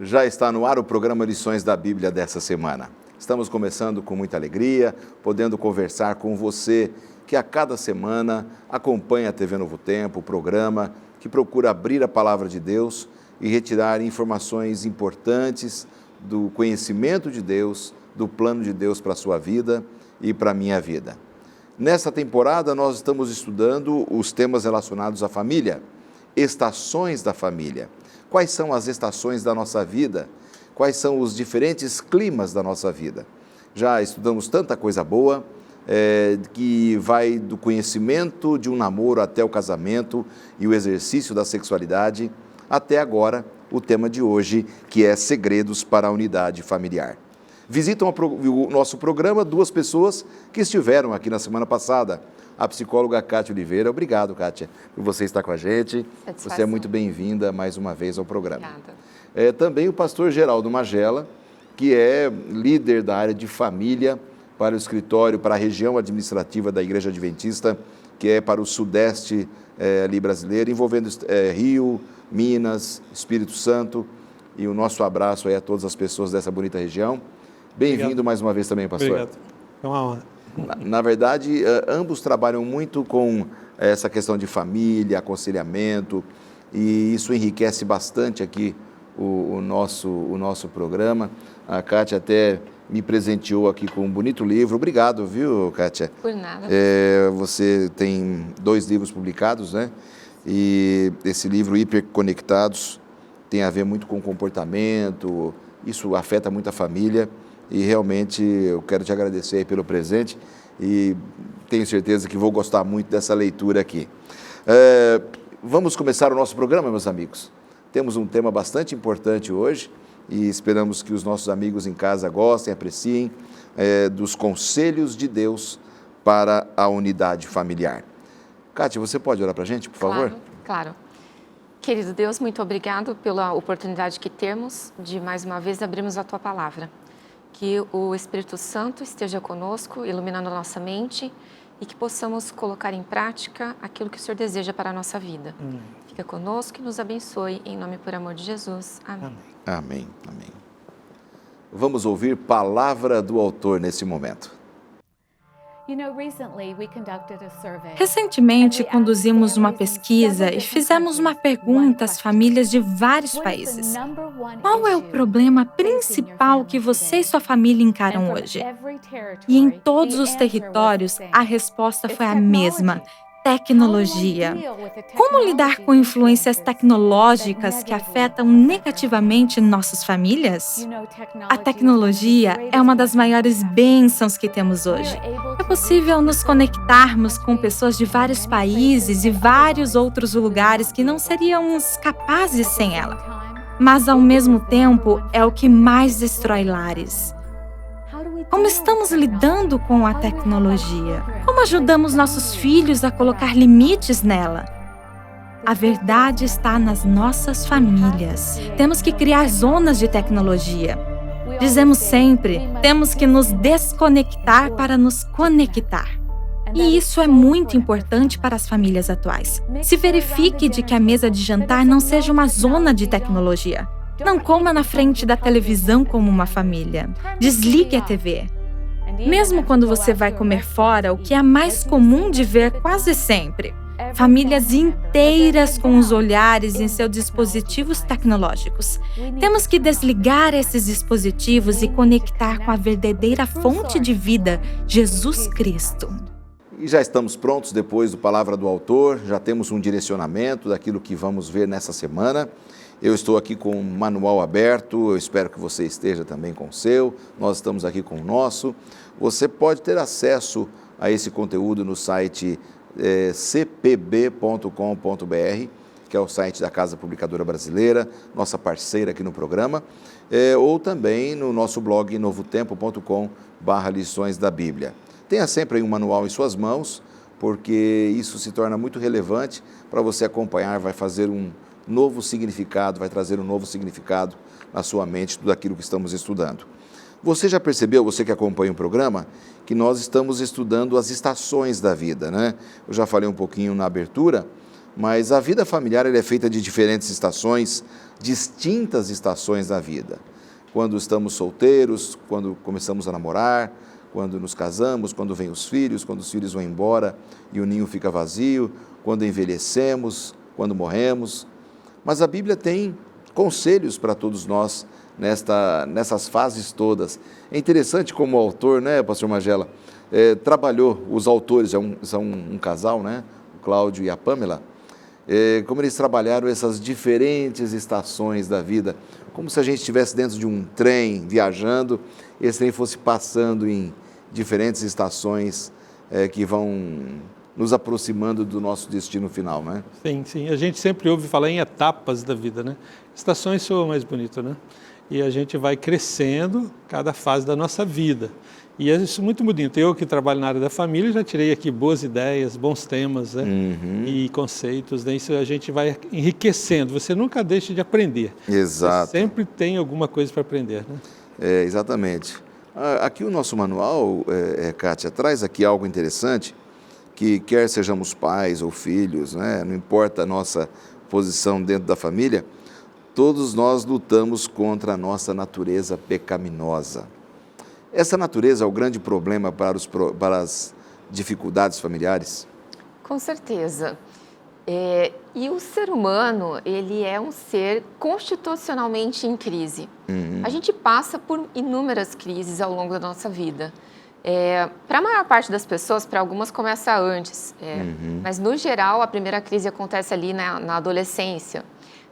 Já está no ar o programa Lições da Bíblia dessa semana. Estamos começando com muita alegria, podendo conversar com você que a cada semana acompanha a TV Novo Tempo, o programa que procura abrir a palavra de Deus e retirar informações importantes do conhecimento de Deus, do plano de Deus para a sua vida e para a minha vida. Nessa temporada nós estamos estudando os temas relacionados à família, estações da família. Quais são as estações da nossa vida? Quais são os diferentes climas da nossa vida? Já estudamos tanta coisa boa, que vai do conhecimento de um namoro até o casamento e o exercício da sexualidade, até agora o tema de hoje, que é segredos para a unidade familiar. Visitam o nosso programa duas pessoas que estiveram aqui na semana passada. A psicóloga Kátia Oliveira. Obrigado, Kátia, por você estar com a gente. Satisfação. Você é muito bem-vinda mais uma vez ao programa. Obrigada. Também o pastor Geraldo Magela, que é líder da área de família para o escritório, para a região administrativa da Igreja Adventista, que é para o sudeste ali brasileiro, envolvendo Rio, Minas, Espírito Santo. E o nosso abraço aí a todas as pessoas dessa bonita região. Bem-vindo mais uma vez também, pastor. Obrigado. É uma honra. Na verdade, ambos trabalham muito com essa questão de família, aconselhamento, e isso enriquece bastante aqui o nosso programa. A Kátia até me presenteou aqui com um bonito livro. Obrigado, viu, Kátia? Por nada. Você tem 2 livros publicados, né? E esse livro, Hiperconectados, tem a ver muito com comportamento, isso afeta muito a família. E realmente eu quero te agradecer aí pelo presente e tenho certeza que vou gostar muito dessa leitura aqui. Vamos começar o nosso programa, meus amigos. Temos um tema bastante importante hoje e esperamos que os nossos amigos em casa gostem, apreciem dos conselhos de Deus para a unidade familiar. Kátia, você pode orar para a gente, por favor? Claro. Querido Deus, muito obrigado pela oportunidade que temos de mais uma vez abrirmos a Tua Palavra. Que o Espírito Santo esteja conosco, iluminando a nossa mente e que possamos colocar em prática aquilo que o Senhor deseja para a nossa vida. Fica conosco e nos abençoe, em nome e por amor de Jesus. Amém. Amém. Amém. Vamos ouvir palavra do autor nesse momento. Recentemente, conduzimos uma pesquisa e fizemos uma pergunta às famílias de vários países. Qual é o problema principal que você e sua família encaram hoje? E em todos os territórios, a resposta foi a mesma: tecnologia. Como lidar com influências tecnológicas que afetam negativamente nossas famílias? A tecnologia é uma das maiores bênçãos que temos hoje. É possível nos conectarmos com pessoas de vários países e vários outros lugares que não seríamos capazes sem ela. Mas, ao mesmo tempo, é o que mais destrói lares. Como estamos lidando com a tecnologia? Como ajudamos nossos filhos a colocar limites nela? A verdade está nas nossas famílias. Temos que criar zonas de tecnologia. Dizemos sempre, temos que nos desconectar para nos conectar. E isso é muito importante para as famílias atuais. Se verifique de que a mesa de jantar não seja uma zona de tecnologia. Não coma na frente da televisão como uma família. Desligue a TV. Mesmo quando você vai comer fora, o que é mais comum de ver quase sempre? Famílias inteiras com os olhares em seus dispositivos tecnológicos. Temos que desligar esses dispositivos e conectar com a verdadeira fonte de vida, Jesus Cristo. E já estamos prontos depois do Palavra do Autor, já temos um direcionamento daquilo que vamos ver nessa semana. Eu estou aqui com um manual aberto, eu espero que você esteja também com o seu, nós estamos aqui com o nosso. Você pode ter acesso a esse conteúdo no site cpb.com.br, que é o site da Casa Publicadora Brasileira, nossa parceira aqui no programa, ou também no nosso blog novotempo.com/lições da Bíblia. Tenha sempre aí um manual em suas mãos, porque isso se torna muito relevante para você acompanhar, vai fazer um novo significado, vai trazer um novo significado na sua mente, tudo aquilo que estamos estudando. Você já percebeu, você que acompanha o programa, que nós estamos estudando as estações da vida, né? Eu já falei um pouquinho na abertura, mas a vida familiar ela é feita de diferentes estações, distintas estações da vida. Quando estamos solteiros, quando começamos a namorar, quando nos casamos, quando vêm os filhos, quando os filhos vão embora e o ninho fica vazio, quando envelhecemos, quando morremos. Mas a Bíblia tem conselhos para todos nós nessas fases todas. É interessante como o autor, né, pastor Magela, trabalhou, os autores, são um casal, né, o Cláudio e a Pamela, como eles trabalharam essas diferentes estações da vida, como se a gente estivesse dentro de um trem viajando, esse trem fosse passando em diferentes estações que vão nos aproximando do nosso destino final, né? Sim, sim. A gente sempre ouve falar em etapas da vida, né? Estações soa mais bonito, né? E a gente vai crescendo cada fase da nossa vida. E é isso muito bonito. Eu que trabalho na área da família, já tirei aqui boas ideias, bons temas, né? E conceitos, né? Isso a gente vai enriquecendo. Você nunca deixa de aprender. Exato. Você sempre tem alguma coisa para aprender, né? Exatamente. Aqui o nosso manual, Kátia, traz aqui algo interessante, que quer sejamos pais ou filhos, né? Não importa a nossa posição dentro da família, todos nós lutamos contra a nossa natureza pecaminosa. Essa natureza é o grande problema para as dificuldades familiares? Com certeza. E o ser humano, ele é um ser constitucionalmente em crise. A gente passa por inúmeras crises ao longo da nossa vida. Para a maior parte das pessoas, para algumas começa antes, mas no geral a primeira crise acontece ali na adolescência.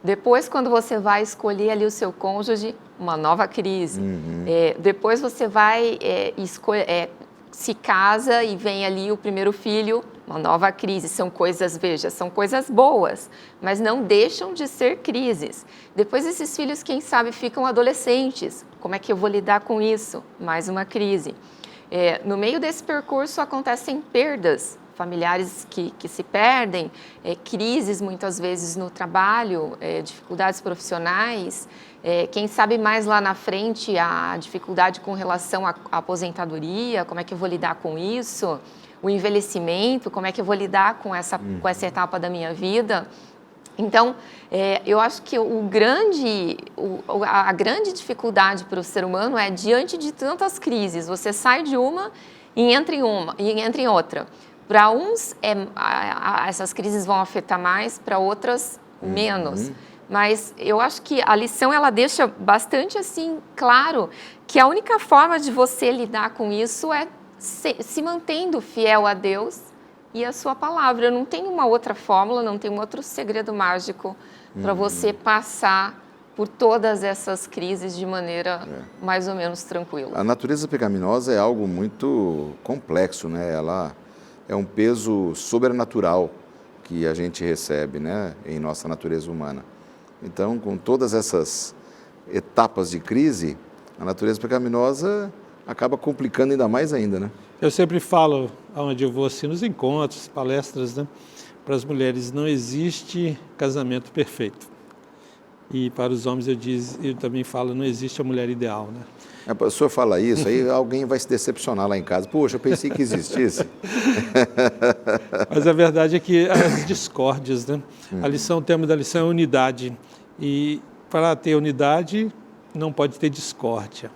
Depois, quando você vai escolher ali o seu cônjuge, uma nova crise. Depois você vai se casa e vem ali o primeiro filho, uma nova crise. São coisas, veja, são coisas boas, mas não deixam de ser crises. Depois esses filhos, quem sabe, ficam adolescentes. Como é que eu vou lidar com isso? Mais uma crise. No meio desse percurso acontecem perdas, familiares que se perdem, crises muitas vezes no trabalho, dificuldades profissionais, quem sabe mais lá na frente a dificuldade com relação à aposentadoria, como é que eu vou lidar com isso, o envelhecimento, como é que eu vou lidar com essa etapa da minha vida. Então, eu acho que a grande dificuldade para o ser humano é, diante de tantas crises, você sai de uma e entra em outra. Para uns, essas crises vão afetar mais, para outras, menos. Mas eu acho que a lição, ela deixa bastante assim claro que a única forma de você lidar com isso é se mantendo fiel a Deus e a sua palavra. Não tem uma outra fórmula, não tem um outro segredo mágico para você passar por todas essas crises de maneira mais ou menos tranquila. A natureza pecaminosa é algo muito complexo, né? Ela é um peso sobrenatural que a gente recebe, né, em nossa natureza humana. Então, com todas essas etapas de crise, a natureza pecaminosa acaba complicando ainda mais ainda, né? Eu sempre falo, onde eu vou assim, nos encontros, palestras, né, para as mulheres, não existe casamento perfeito. E para os homens eu também falo, não existe a mulher ideal, né? O senhor fala isso, aí alguém vai se decepcionar lá em casa. Poxa, eu pensei que existisse. Mas a verdade é que as discórdias, né? O tema da lição é unidade. E para ter unidade, não pode ter discórdia.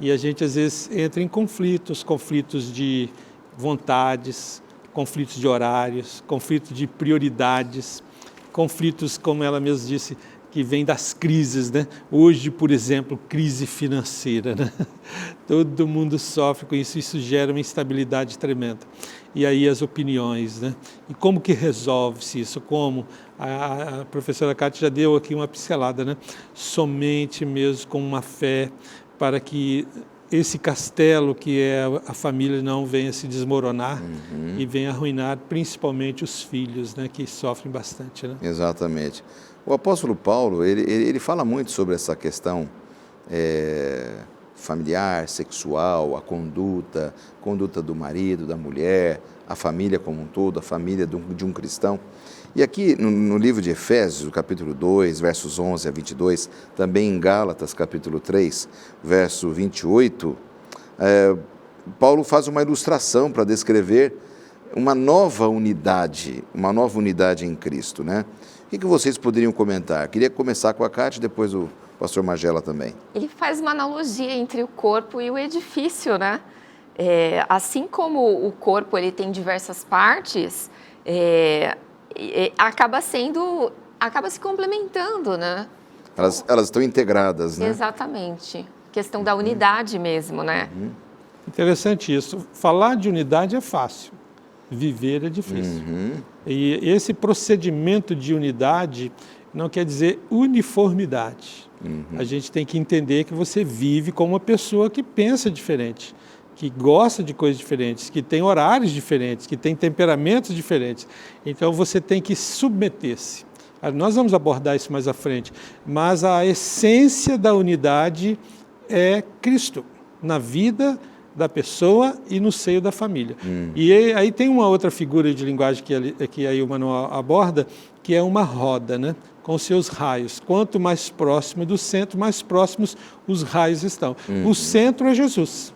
E a gente, às vezes, entra em conflitos de vontades, conflitos de horários, conflitos de prioridades, conflitos, como ela mesma disse, que vem das crises, né? Hoje, por exemplo, crise financeira, né? Todo mundo sofre com isso, isso gera uma instabilidade tremenda. E aí as opiniões, né? E como que resolve-se isso? Como? A professora Kátia já deu aqui uma pincelada, né? Somente mesmo com uma fé para que esse castelo que é a família não venha se desmoronar e venha arruinar principalmente os filhos, né? Que sofrem bastante, né? Exatamente. O apóstolo Paulo, ele fala muito sobre essa questão familiar, sexual, a conduta do marido, da mulher, a família como um todo, a família de um cristão. E aqui no livro de Efésios, no capítulo 2, versos 11 a 22, também em Gálatas, capítulo 3, verso 28, Paulo faz uma ilustração para descrever uma nova unidade em Cristo, né? O que vocês poderiam comentar? Queria começar com a Kátia e depois o pastor Magela também. Ele faz uma analogia entre o corpo e o edifício, né? Assim como o corpo ele tem diversas partes, acaba se complementando, né? Elas estão integradas, né? Exatamente. Questão da unidade mesmo, né? Interessante isso. Falar de unidade é fácil, viver é difícil. E esse procedimento de unidade não quer dizer uniformidade. A gente tem que entender que você vive como uma pessoa que pensa diferente, que gosta de coisas diferentes, que tem horários diferentes, que tem temperamentos diferentes. Então você tem que submeter-se. Nós vamos abordar isso mais à frente, mas a essência da unidade é Cristo, na vida da pessoa e no seio da família. E aí tem uma outra figura de linguagem que aí o manual aborda, que é uma roda, né? Com seus raios. Quanto mais próximo do centro, mais próximos os raios estão. O centro é Jesus.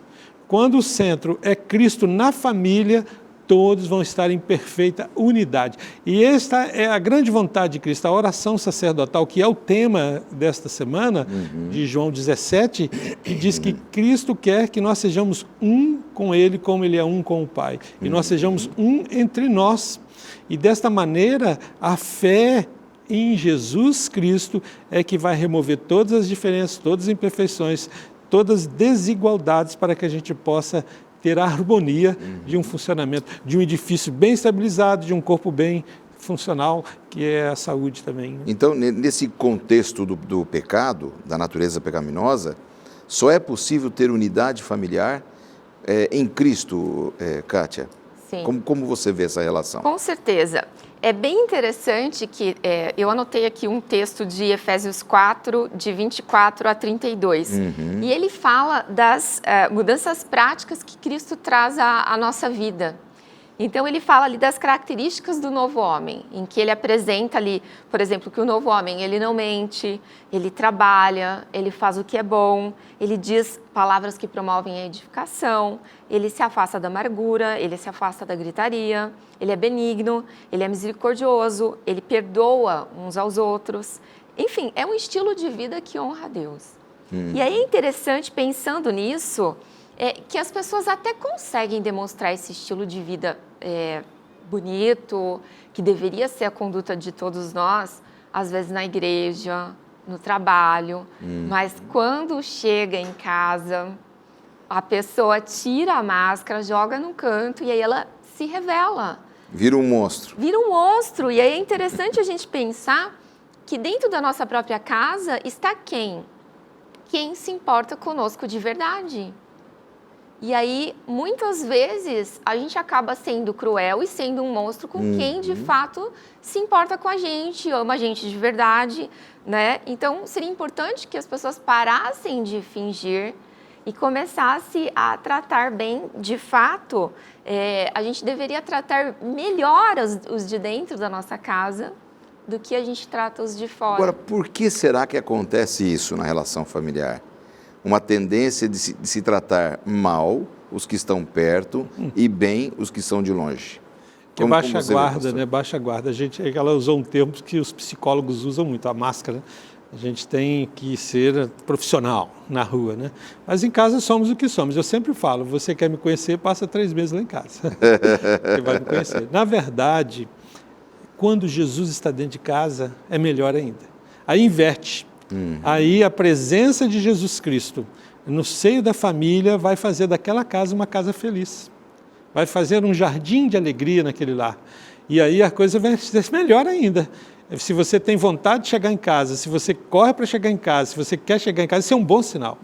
Quando o centro é Cristo na família, todos vão estar em perfeita unidade. E esta é a grande vontade de Cristo, a oração sacerdotal, que é o tema desta semana, de João 17, que diz que Cristo quer que nós sejamos um com Ele, como Ele é um com o Pai. E nós sejamos um entre nós. E desta maneira, a fé em Jesus Cristo é que vai remover todas as diferenças, todas as imperfeições, todas as desigualdades para que a gente possa ter a harmonia de um funcionamento, de um edifício bem estabilizado, de um corpo bem funcional, que é a saúde também. Né? Então, nesse contexto do pecado, da natureza pecaminosa, só é possível ter unidade familiar em Cristo, Kátia? Sim. Como você vê essa relação? Com certeza. É bem interessante que eu anotei aqui um texto de Efésios 4, de 24 a 32. E ele fala das mudanças práticas que Cristo traz à nossa vida. Então, ele fala ali das características do novo homem, em que ele apresenta ali, por exemplo, que o novo homem, ele não mente, ele trabalha, ele faz o que é bom, ele diz palavras que promovem a edificação, ele se afasta da amargura, ele se afasta da gritaria, ele é benigno, ele é misericordioso, ele perdoa uns aos outros. Enfim, é um estilo de vida que honra a Deus. E aí é interessante, pensando nisso, que as pessoas até conseguem demonstrar esse estilo de vida bonito, que deveria ser a conduta de todos nós, às vezes na igreja, no trabalho, mas quando chega em casa, a pessoa tira a máscara, joga num canto e aí ela se revela. Vira um monstro. Vira um monstro. E aí é interessante a gente pensar que dentro da nossa própria casa está quem? Quem se importa conosco de verdade. E aí, muitas vezes, a gente acaba sendo cruel e sendo um monstro com quem, de fato, se importa com a gente, ama a gente de verdade, né? Então, seria importante que as pessoas parassem de fingir e começassem a tratar bem, de fato. A gente deveria tratar melhor os de dentro da nossa casa do que a gente trata os de fora. Agora, por que será que acontece isso na relação familiar? Uma tendência de se tratar mal os que estão perto e bem os que são de longe. Que baixa a guarda, né? Baixa a guarda. Ela usou um termo que os psicólogos usam muito, a máscara. A gente tem que ser profissional na rua, né? Mas em casa somos o que somos. Eu sempre falo, você quer me conhecer, passa 3 meses lá em casa. Você vai me conhecer. Na verdade, quando Jesus está dentro de casa, é melhor ainda. Aí inverte. Aí a presença de Jesus Cristo no seio da família vai fazer daquela casa uma casa feliz. Vai fazer um jardim de alegria naquele lar. E aí a coisa vai ser melhor ainda. Se você tem vontade de chegar em casa, se você corre para chegar em casa, se você quer chegar em casa, isso é um bom sinal.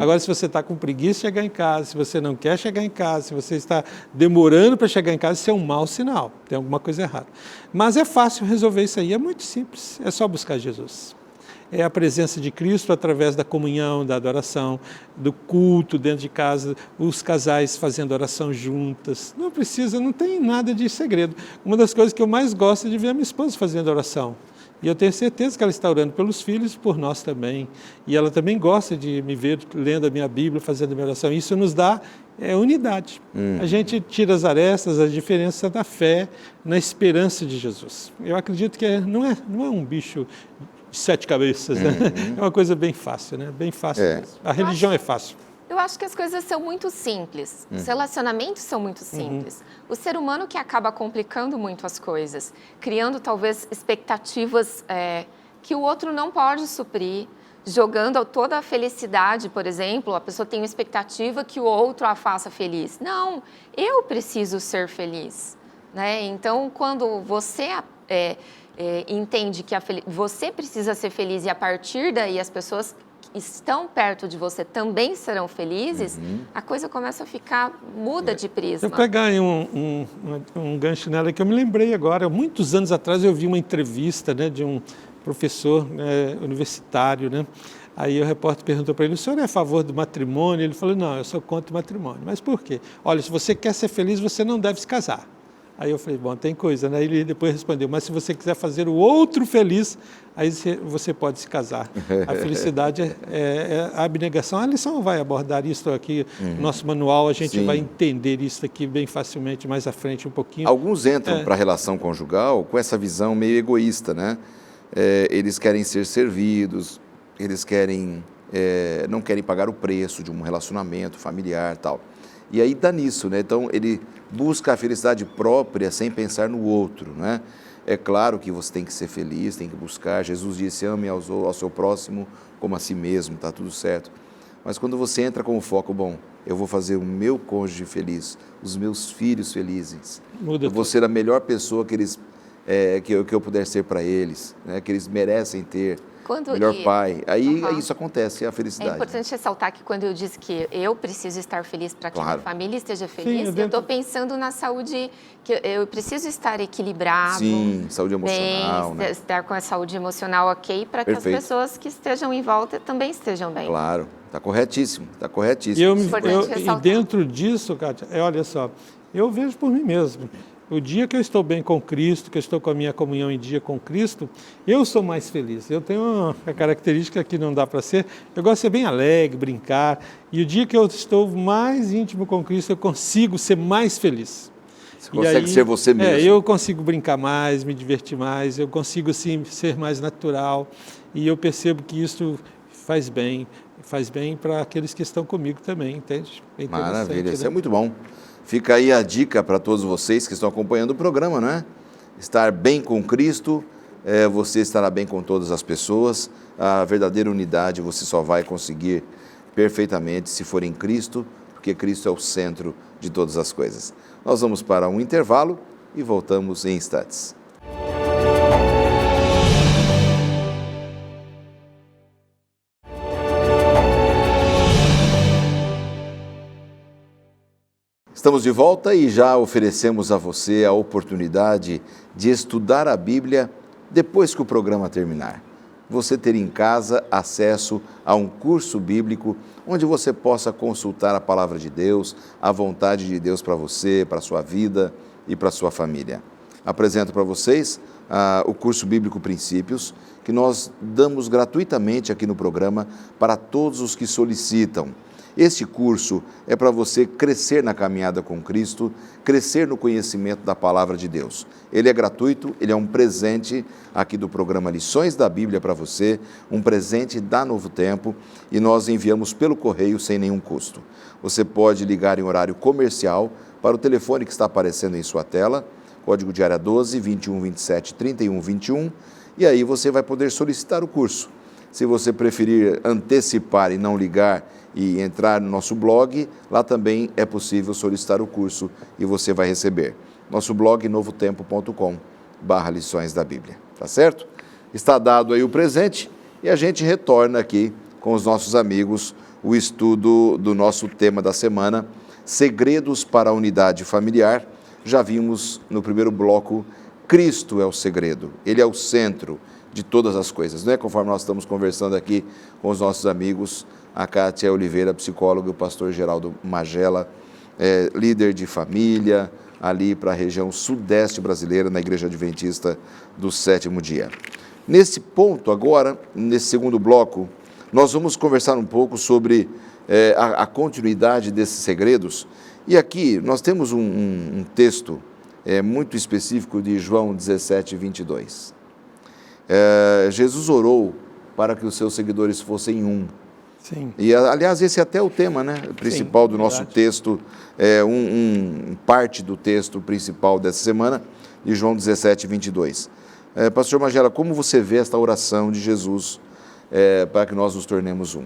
Agora, se você está com preguiça de chegar em casa, se você não quer chegar em casa, se você está demorando para chegar em casa, isso é um mau sinal. Tem alguma coisa errada. Mas é fácil resolver isso aí, é muito simples. É só buscar Jesus. É a presença de Cristo através da comunhão, da adoração, do culto dentro de casa, os casais fazendo oração juntas. Não precisa, não tem nada de segredo. Uma das coisas que eu mais gosto é de ver a minha esposa fazendo oração. E eu tenho certeza que ela está orando pelos filhos e por nós também. E ela também gosta de me ver lendo a minha Bíblia, fazendo a minha oração. Isso nos dá unidade. A gente tira as arestas, a diferença da fé na esperança de Jesus. Eu acredito que não é um bicho de 7 cabeças, né? É uma coisa bem fácil, né? Bem fácil mesmo. A religião é fácil. Eu acho que as coisas são muito simples, os relacionamentos são muito simples. O ser humano que acaba complicando muito as coisas, criando talvez expectativas que o outro não pode suprir, jogando toda a felicidade, por exemplo, a pessoa tem uma expectativa que o outro a faça feliz. Não, eu preciso ser feliz, né? Então, quando você entende que você precisa ser feliz e a partir daí as pessoas estão perto de você também serão felizes, a coisa começa a muda de prisma. Eu pegar aí um gancho nela que eu me lembrei agora, muitos anos atrás eu vi uma entrevista, né, de um professor universitário, né? Aí o repórter perguntou para ele, o senhor é a favor do matrimônio? Ele falou, não, eu sou contra o matrimônio. Mas por quê? Olha, se você quer ser feliz, você não deve se casar. Aí eu falei, bom, tem coisa, né? Ele depois respondeu, mas se você quiser fazer o outro feliz, aí você pode se casar. A felicidade é a abnegação. A lição vai abordar isso aqui, no nosso manual, a gente vai entender isso aqui bem facilmente mais à frente um pouquinho. Alguns entram para a relação conjugal com essa visão meio egoísta, né? Eles querem ser servidos, eles não querem pagar o preço de um relacionamento familiar e tal. E aí dá nisso, né? Então ele busca a felicidade própria sem pensar no outro, né? É claro que você tem que ser feliz, tem que buscar. Jesus disse, ame ao seu próximo como a si mesmo, tá tudo certo. Mas quando você entra com o foco, bom, eu vou fazer o meu cônjuge feliz, os meus filhos felizes, eu vou ser a melhor pessoa que eu puder ser para eles, né? Que eles merecem ter. Melhor pai. Aí isso acontece, é a felicidade. É importante ressaltar que quando eu disse que eu preciso estar feliz para que a minha família esteja feliz, eu estou pensando na saúde, que eu preciso estar equilibrado. Sim, saúde emocional. Bem, estar com a saúde emocional ok, para que as pessoas que estejam em volta também estejam bem. Claro, está corretíssimo, está corretíssimo. E dentro disso, Kátia, olha só, eu vejo por mim mesmo. O dia que eu estou bem com Cristo, que eu estou com a minha comunhão em dia com Cristo, eu sou mais feliz. Eu tenho uma característica que não dá para ser, eu gosto de ser bem alegre, brincar. E o dia que eu estou mais íntimo com Cristo, eu consigo ser mais feliz. Você consegue ser você mesmo. Eu consigo brincar mais, me divertir mais, eu consigo sim ser mais natural. E eu percebo que isso faz bem para aqueles que estão comigo também, entende? Maravilha, isso é muito bom. Fica aí a dica para todos vocês que estão acompanhando o programa, né? Estar bem com Cristo, você estará bem com todas as pessoas. A verdadeira unidade você só vai conseguir perfeitamente se for em Cristo, porque Cristo é o centro de todas as coisas. Nós vamos para um intervalo e voltamos em instantes. Estamos de volta e já oferecemos a você a oportunidade de estudar a Bíblia depois que o programa terminar. Você ter em casa acesso a um curso bíblico onde você possa consultar a palavra de Deus, a vontade de Deus para você, para a sua vida e para a sua família. Apresento para vocês o curso bíblico Princípios, que nós damos gratuitamente aqui no programa para todos os que solicitam. Este curso é para você crescer na caminhada com Cristo, crescer no conhecimento da Palavra de Deus. Ele é gratuito, ele é um presente aqui do programa Lições da Bíblia para você, um presente da Novo Tempo, e nós enviamos pelo correio sem nenhum custo. Você pode ligar em horário comercial para o telefone que está aparecendo em sua tela, código de área 12 21 27 31 21, e aí você vai poder solicitar o curso. Se você preferir antecipar e não ligar e entrar no nosso blog, lá também é possível solicitar o curso e você vai receber. Nosso blog novotempo.com/lições da Bíblia, tá certo? Está dado aí o presente e a gente retorna aqui com os nossos amigos o estudo do nosso tema da semana, Segredos para a Unidade Familiar. Já vimos no primeiro bloco, Cristo é o segredo, Ele é o centro de todas as coisas, né? Conforme nós estamos conversando aqui com os nossos amigos, a Kátia Oliveira, psicóloga, e o pastor Geraldo Magela, líder de família, ali para a região sudeste brasileira, na Igreja Adventista do Sétimo Dia. Nesse ponto agora, nesse segundo bloco, nós vamos conversar um pouco sobre a continuidade desses segredos. E aqui nós temos um texto muito específico de João 17, 22. Jesus orou para que os seus seguidores fossem um. Sim. E, aliás, esse é até o tema, né, principal do nosso texto, parte do texto principal dessa semana, de João 17, 22. Pastor Magela, como você vê esta oração de Jesus para que nós nos tornemos um?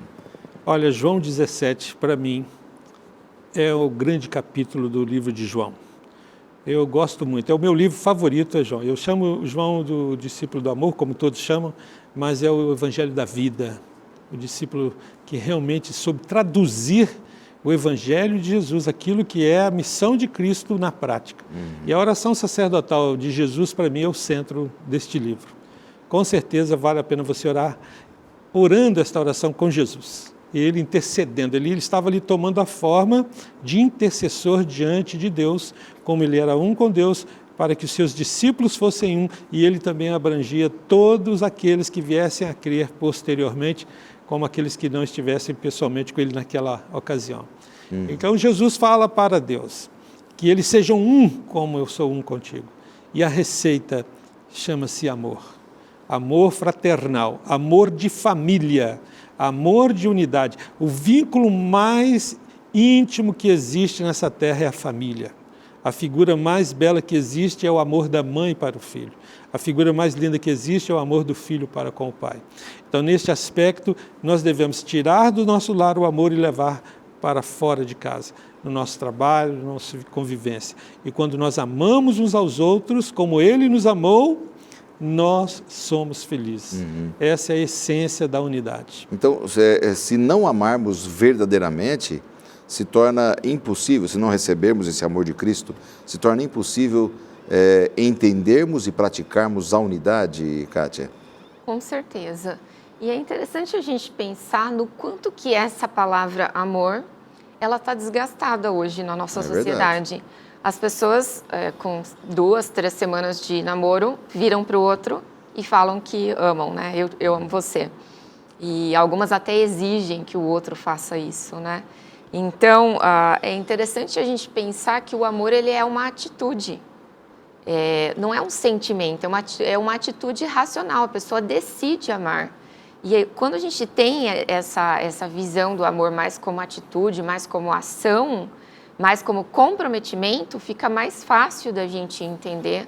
Olha, João 17, para mim, é o grande capítulo do livro de João. Eu gosto muito, é o meu livro favorito, é João. Eu chamo João do discípulo do amor, como todos chamam, mas é o evangelho da vida, o discípulo que realmente soube traduzir o evangelho de Jesus, aquilo que é a missão de Cristo na prática. E a oração sacerdotal de Jesus, para mim, é o centro deste livro. Com certeza vale a pena você orar, orando esta oração com Jesus. Ele intercedendo, ele estava ali tomando a forma de intercessor diante de Deus, como ele era um com Deus, para que os seus discípulos fossem um, e ele também abrangia todos aqueles que viessem a crer posteriormente, como aqueles que não estivessem pessoalmente com ele naquela ocasião. Então Jesus fala para Deus, que eles sejam um como eu sou um contigo. E a receita chama-se amor. Amor fraternal, amor de família, amor de unidade. O vínculo mais íntimo que existe nessa terra é a família. A figura mais bela que existe é o amor da mãe para o filho. A figura mais linda que existe é o amor do filho para com o pai. Então, neste aspecto, nós devemos tirar do nosso lar o amor e levar para fora de casa, no nosso trabalho, na nossa convivência. E quando nós amamos uns aos outros, como Ele nos amou, nós somos felizes. Essa é a essência da unidade. Então, se não amarmos verdadeiramente, se torna impossível, se não recebermos esse amor de Cristo, se torna impossível entendermos e praticarmos a unidade, Kátia? Com certeza. E é interessante a gente pensar no quanto que essa palavra amor, ela está desgastada hoje na nossa sociedade. Verdade. As pessoas, com 2, 3 semanas de namoro, viram para o outro e falam que amam, né? Eu amo você. E algumas até exigem que o outro faça isso, né? Então, é interessante a gente pensar que o amor, ele é uma atitude. Não é um sentimento, é uma atitude racional. A pessoa decide amar. E aí, quando a gente tem essa visão do amor mais como atitude, mais como ação, mais como comprometimento, fica mais fácil da gente entender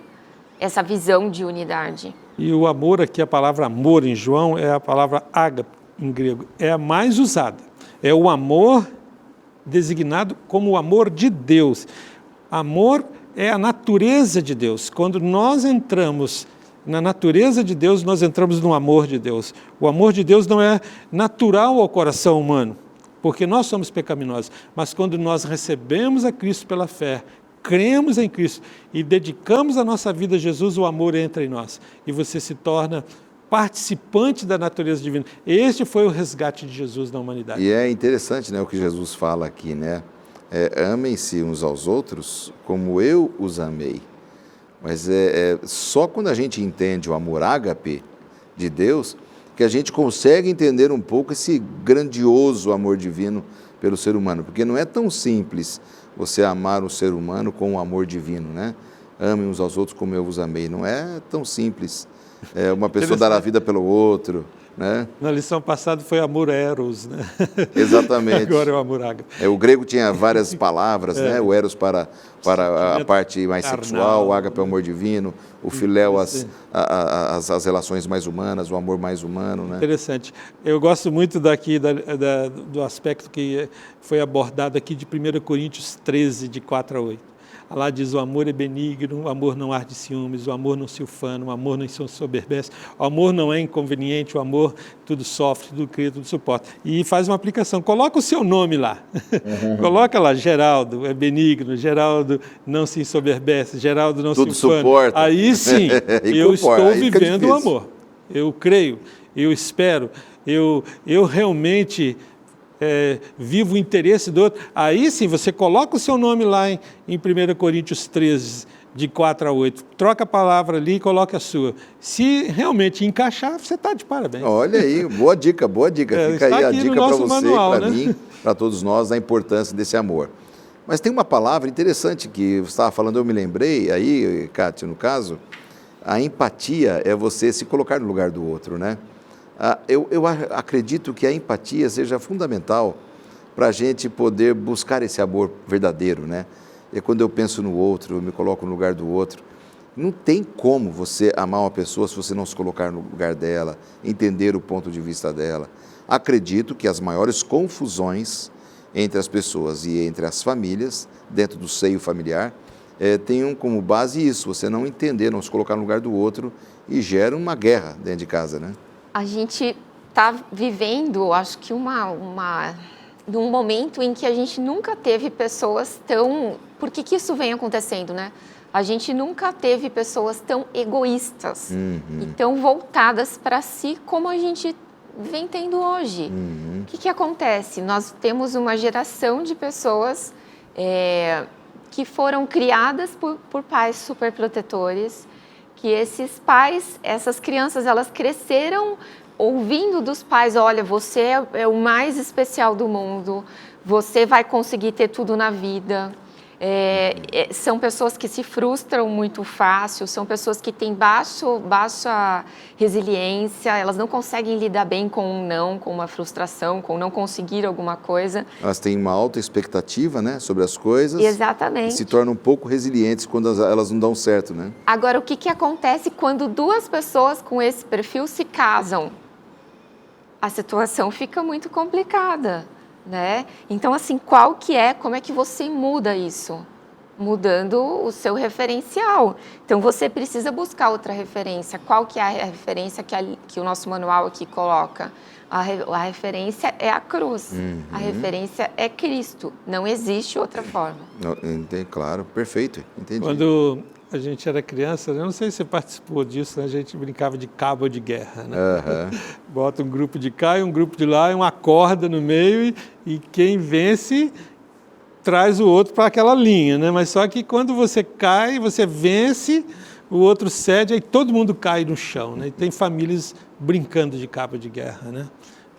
essa visão de unidade. E o amor aqui, a palavra amor em João, é a palavra ágape em grego, é a mais usada. É o amor designado como o amor de Deus. Amor é a natureza de Deus. Quando nós entramos na natureza de Deus, nós entramos no amor de Deus. O amor de Deus não é natural ao coração humano, porque nós somos pecaminosos. Mas quando nós recebemos a Cristo pela fé, cremos em Cristo e dedicamos a nossa vida a Jesus, o amor entra em nós. E você se torna participante da natureza divina. Este foi o resgate de Jesus na humanidade. E é interessante, né, o que Jesus fala aqui, né? Amem-se uns aos outros como eu os amei. Mas só quando a gente entende o amor ágape de Deus que a gente consegue entender um pouco esse grandioso amor divino pelo ser humano. Porque não é tão simples você amar o ser humano com o amor divino, né? Amem uns aos outros como eu vos amei. Não é tão simples. Uma pessoa dar a vida pelo outro, né? Na lição passada foi amor eros, né? Exatamente. Agora é o amor ágape. O grego tinha várias palavras, né? O eros para a parte mais sexual, o ágape é o amor divino, o filéu as relações mais humanas, o amor mais humano, né? Interessante. Eu gosto muito daqui do aspecto que foi abordado aqui de 1 Coríntios 13, de 4 a 8. Lá diz: o amor é benigno, o amor não arde ciúmes, o amor não se ufana, o amor não se ensoberbece, o amor não é inconveniente, o amor tudo sofre, tudo crê, tudo suporta. E faz uma aplicação, coloca o seu nome lá, coloca lá, Geraldo é benigno, Geraldo não se ensoberbece, Geraldo não tudo se ufana. Suporta. Aí sim, eu estou vivendo o amor, eu creio, eu espero, eu realmente... viva o interesse do outro. Aí sim, você coloca o seu nome lá em 1 Coríntios 13, de 4 a 8. Troca a palavra ali e coloca a sua. Se realmente encaixar, você está de parabéns. Olha aí, boa dica, boa dica. Fica aí a dica para você, para mim, para todos nós, a importância desse amor. Mas tem uma palavra interessante que você estava falando, eu me lembrei, aí, Kátia, no caso, a empatia é você se colocar no lugar do outro, né? Eu acredito que a empatia seja fundamental para a gente poder buscar esse amor verdadeiro, né? É quando eu penso no outro, eu me coloco no lugar do outro. Não tem como você amar uma pessoa se você não se colocar no lugar dela, entender o ponto de vista dela. Acredito que as maiores confusões entre as pessoas e entre as famílias, dentro do seio familiar, tenham como base isso, você não entender, não se colocar no lugar do outro e gera uma guerra dentro de casa, né? A gente está vivendo, acho que num momento em que a gente nunca teve pessoas tão... Por que isso vem acontecendo, né? A gente nunca teve pessoas tão egoístas e tão voltadas para si como a gente vem tendo hoje. O que acontece? Nós temos uma geração de pessoas que foram criadas por pais superprotetores, que esses pais, essas crianças, elas cresceram ouvindo dos pais, olha, você é o mais especial do mundo, você vai conseguir ter tudo na vida. São pessoas que se frustram muito fácil, são pessoas que têm baixa resiliência, elas não conseguem lidar bem com um não, com uma frustração, com não conseguir alguma coisa. Elas têm uma alta expectativa, né, sobre as coisas. Exatamente. E se tornam um pouco resilientes quando elas não dão certo, né? Agora, o que acontece quando duas pessoas com esse perfil se casam? A situação fica muito complicada, né? Então, assim, como é que você muda isso? Mudando o seu referencial. Então, você precisa buscar outra referência. Qual que é a referência que o nosso manual aqui coloca? A referência é a cruz. A referência é Cristo. Não existe outra forma. Entendi, claro, perfeito, entendi. Quando a gente era criança, eu não sei se você participou disso, né? A gente brincava de cabo de guerra, né? Bota um grupo de cá e um grupo de lá, e uma corda no meio, e quem vence traz o outro para aquela linha, né? Mas só que quando você cai, você vence, o outro cede, aí todo mundo cai no chão, né? E tem famílias brincando de cabo de guerra, né?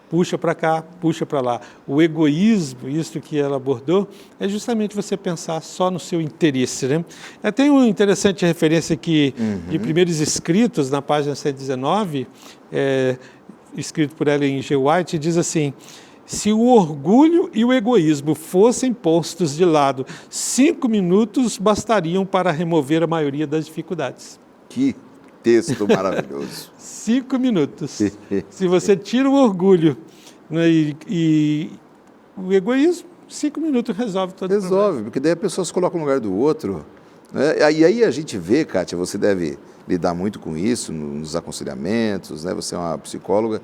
Puxa para cá, puxa para lá. O egoísmo, isso que ela abordou, é justamente você pensar só no seu interesse, né? Tem uma interessante referência aqui de Primeiros Escritos, na página 119, escrito por Ellen G. White, diz assim: se o orgulho e o egoísmo fossem postos de lado, 5 minutos bastariam para remover a maioria das dificuldades. Que texto maravilhoso. 5 minutos. Se você tira o orgulho, né, e o egoísmo, 5 minutos resolve todo o problema. Resolve, porque daí a pessoa se coloca no lugar do outro, né? E aí a gente vê, Kátia, você deve lidar muito com isso nos aconselhamentos, né? Você é uma psicóloga,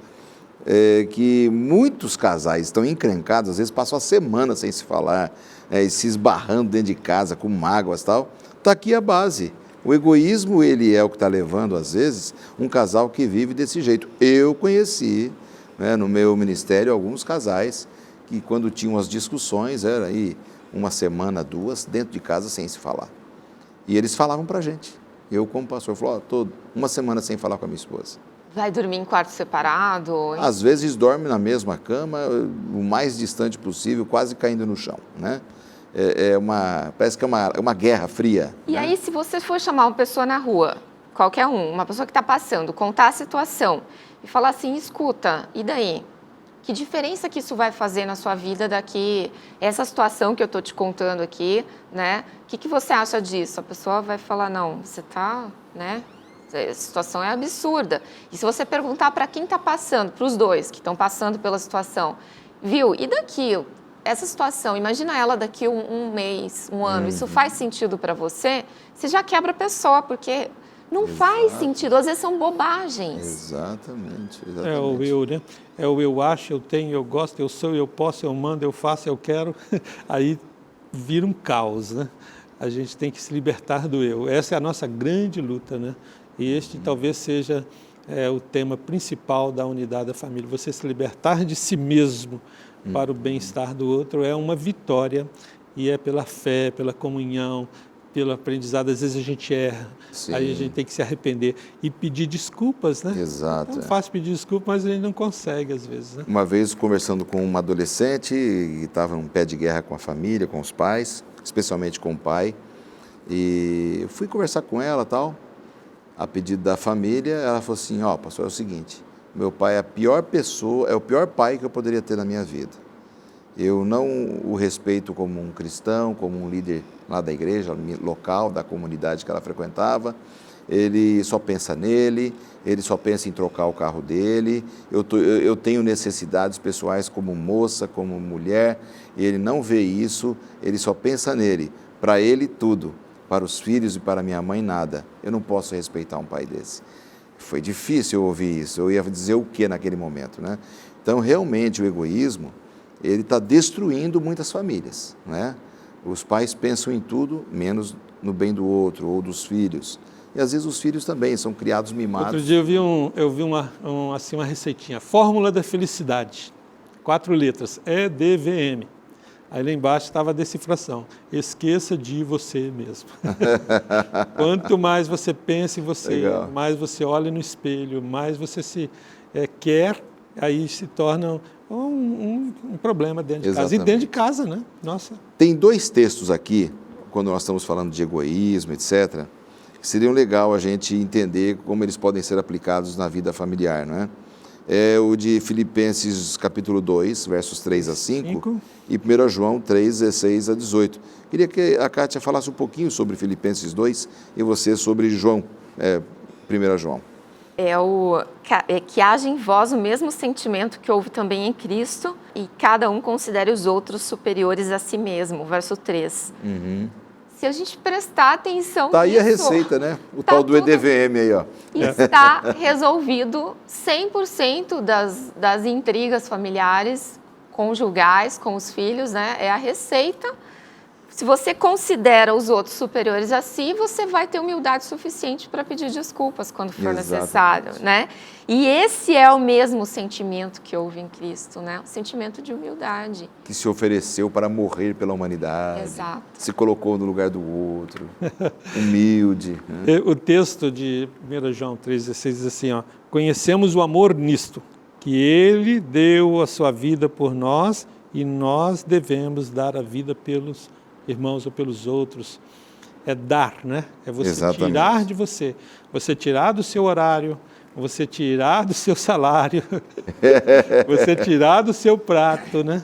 que muitos casais estão encrencados, às vezes passam a semana sem se falar, e se esbarrando dentro de casa com mágoas e tal. Está aqui a base. O egoísmo, ele é o que está levando, às vezes, um casal que vive desse jeito. Eu conheci, né, no meu ministério, alguns casais que, quando tinham as discussões, era aí uma semana, 2, dentro de casa, sem se falar. E eles falavam para a gente. Eu, como pastor, estou uma semana sem falar com a minha esposa. Vai dormir em quarto separado? Às vezes dorme na mesma cama, o mais distante possível, quase caindo no chão, né? Parece que é uma guerra fria. E aí, se você for chamar uma pessoa na rua, qualquer uma pessoa que está passando, contar a situação e falar assim, escuta, e daí? Que diferença que isso vai fazer na sua vida daqui, essa situação que eu estou te contando aqui, né? O que você acha disso? A pessoa vai falar, não, você está, né? A situação é absurda. E se você perguntar para quem está passando, para os dois que estão passando pela situação, viu, e daqui? Essa situação, imagina ela daqui um mês, um ano, isso faz sentido para você? Você já quebra a pessoa, porque não faz sentido, às vezes são bobagens. Exatamente. É o eu, né? É o eu acho, eu tenho, eu gosto, eu sou, eu posso, eu mando, eu faço, eu quero. Aí vira um caos, né? A gente tem que se libertar do eu. Essa é a nossa grande luta, né? E este talvez seja o tema principal da unidade da família. Você se libertar de si mesmo para o bem-estar do outro é uma vitória, e é pela fé, pela comunhão, pelo aprendizado. Às vezes a gente erra, Sim. aí a gente tem que se arrepender e pedir desculpas, né? Exato. É fácil pedir desculpas, mas a gente não consegue às vezes, né? Uma vez conversando com uma adolescente, e estava num pé de guerra com a família, com os pais, especialmente com o pai, e eu fui conversar com ela, tal, a pedido da família. Ela falou assim: ó, pastor, é o seguinte, meu pai é a pior pessoa, é o pior pai que eu poderia ter na minha vida. Eu não o respeito como um cristão, como um líder lá da igreja, local, da comunidade que ela frequentava. Ele só pensa nele, ele só pensa em trocar o carro dele. Eu tenho necessidades pessoais como moça, como mulher, e ele não vê isso, ele só pensa nele. Para ele, tudo. Para os filhos e para minha mãe, nada. Eu não posso respeitar um pai desse. Foi difícil eu ouvir isso. Eu ia dizer o que naquele momento, né? Então, realmente, o egoísmo, ele está destruindo muitas famílias, né? Os pais pensam em tudo, menos no bem do outro ou dos filhos. E às vezes os filhos também são criados mimados. Outro dia eu vi uma receitinha, Fórmula da Felicidade, 4 letras, EDVM. Aí lá embaixo estava a decifração, esqueça de você mesmo. Quanto mais você pensa em você, Legal. mais você olha no espelho, mais você se quer, aí se torna um problema dentro de casa. Exatamente. E dentro de casa, né? Nossa. Tem 2 textos aqui, quando nós estamos falando de egoísmo, etc., que seriam legal a gente entender como eles podem ser aplicados na vida familiar, não é? É o de Filipenses capítulo 2, versos 3 a 5, e 1 João 3, 16 a 18. Queria que a Kátia falasse um pouquinho sobre Filipenses 2 e você sobre João, 1 João. Que haja em vós o mesmo sentimento que houve também em Cristo e cada um considere os outros superiores a si mesmo, verso 3. Se a gente prestar atenção Está aí a nisso, receita, né? O tá tal do tudo- EDVM aí, ó. está resolvido 100% das intrigas familiares, conjugais, com os filhos, né? É a receita. Se você considera os outros superiores a si, você vai ter humildade suficiente para pedir desculpas quando for Exatamente. necessário, né? E esse é o mesmo sentimento que houve em Cristo, né? O sentimento de humildade. Que se ofereceu para morrer pela humanidade. Exato. Se colocou no lugar do outro. Humilde. Né? O texto de 1 João 3,16 diz assim, ó, conhecemos o amor nisto, que ele deu a sua vida por nós e nós devemos dar a vida pelos irmãos ou pelos outros. É dar, né? É você Exatamente. tirar de você, você tirar do seu horário, você tirar do seu salário, você tirar do seu prato, né?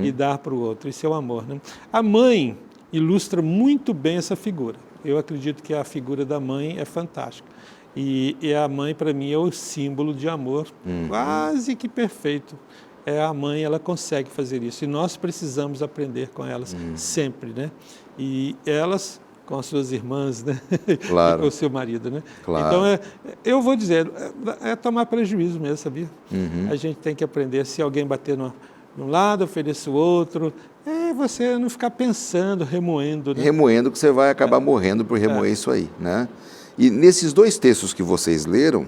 E dar para o outro. Isso é o amor, né? A mãe ilustra muito bem essa figura. Eu acredito que a figura da mãe é fantástica. E a mãe, para mim, é o símbolo de amor quase que perfeito. A mãe, ela consegue fazer isso. E nós precisamos aprender com elas sempre, né? E elas com as suas irmãs, né? Claro. E com o seu marido, né? Claro. Então, eu vou dizer, é tomar prejuízo mesmo, sabia? A gente tem que aprender, se alguém bater num lado, oferecer o outro, você não ficar pensando, remoendo, né? Remoendo, que você vai acabar morrendo por remoer isso aí, né? E nesses 2 textos que vocês leram,